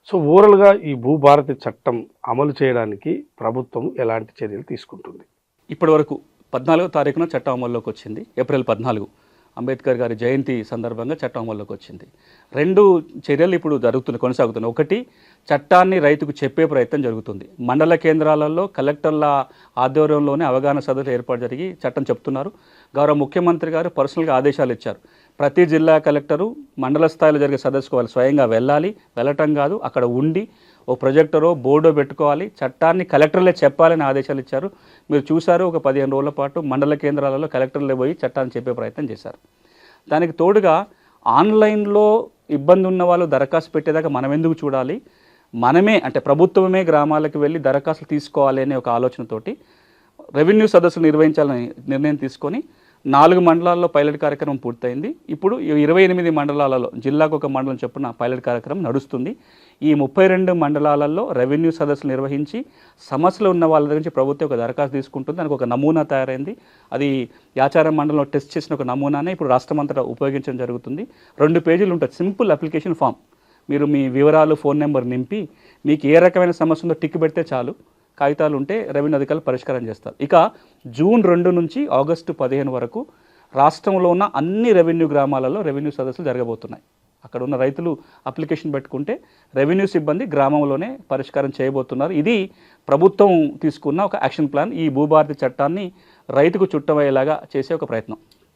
So ఓవరాల్గా ఈ భూభారతి చట్టం అమలు చేయడానికి ప్రభుత్వం ఎలాంటి చర్యలు తీసుకుంటుంది? ఇప్పటి వరకు 14వ తారీఖున చట్టం అమల్లోకి వచ్చింది. ఏప్రిల్ 14 అంబేద్కర్ గారి జయంతి సందర్భంగా చట్టం అమల్లోకి వచ్చింది. 2 చర్యలు ఇప్పుడు కొనసాగుతున్నాయి. ఒకటి, చట్టాన్ని రైతుకు చెప్పే ప్రయత్నం జరుగుతుంది. మండల కేంద్రాలలో కలెక్టర్ల ఆధ్వర్యంలోనే అవగాహన సదస్సులు ఏర్పాటు జరిగి చట్టం చెప్తున్నారు. గౌరవ ముఖ్యమంత్రి గారు పర్సనల్గా ఆదేశాలు ఇచ్చారు. ప్రతి జిల్లా కలెక్టరు మండల స్థాయిలో జరిగే సదస్సుకు వాళ్ళు స్వయంగా వెళ్ళటం కాదు, అక్కడ ఉండి ఓ ప్రొజెక్టరో బోర్డో పెట్టుకోవాలి, చట్టాన్ని కలెక్టర్లే చెప్పాలని ఆదేశాలు ఇచ్చారు. మీరు చూశారు, ఒక 15 రోజుల పాటు మండల కేంద్రాలలో కలెక్టర్లే పోయి చట్టాన్ని చెప్పే ప్రయత్నం చేశారు. దానికి తోడుగా ఆన్లైన్లో ఇబ్బంది ఉన్న వాళ్ళు దరఖాస్తు పెట్టేదాకా మనం ఎందుకు చూడాలి, మనమే అంటే ప్రభుత్వమే గ్రామాలకు వెళ్ళి దరఖాస్తులు తీసుకోవాలి అనే ఒక ఆలోచనతోటి రెవెన్యూ సదస్సులు నిర్వహించాలని నిర్ణయం తీసుకొని 4 మండలాల్లో పైలట్ కార్యక్రమం పూర్తయింది. ఇప్పుడు 28 మండలాలలో జిల్లాకు ఒక మండలం చొప్పున పైలట్ కార్యక్రమం నడుస్తుంది. ఈ 32 మండలాలలో రెవెన్యూ సదస్సులు నిర్వహించి సమస్యలు ఉన్న వాళ్ళ దగ్గర నుంచి ప్రభుత్వం ఒక దరఖాస్తు తీసుకుంటుంది. దానికి ఒక నమూనా తయారైంది. అది యాచారం మండలంలో టెస్ట్ చేసిన ఒక నమూనానే ఇప్పుడు రాష్ట్రమంతటా ఉపయోగించడం జరుగుతుంది. 2 పేజీలు ఉంటుంది, సింపుల్ అప్లికేషన్ ఫామ్. మీరు మీ వివరాలు, ఫోన్ నెంబర్ నింపి మీకు ఏ రకమైన సమస్య ఉందో టిక్ పెడితే చాలు, కాగితాలు ఉంటే రెవెన్యూ అధికారులు పరిష్కారం చేస్తారు. ఇక జూన్ 2 నుంచి ఆగస్టు 15 వరకు రాష్ట్రంలో ఉన్న అన్ని రెవెన్యూ గ్రామాలలో రెవెన్యూ సదస్సులు జరగబోతున్నాయి. అక్కడ ఉన్న రైతులు అప్లికేషన్ పెట్టుకుంటే రెవెన్యూ సిబ్బంది గ్రామంలోనే పరిష్కారం చేయబోతున్నారు. ఇది ప్రభుత్వం తీసుకున్న ఒక యాక్షన్ ప్లాన్, ఈ భూభారతి చట్టాన్ని రైతుకు చుట్టమయ్యేలాగా చేసే ఒక ప్రయత్నం.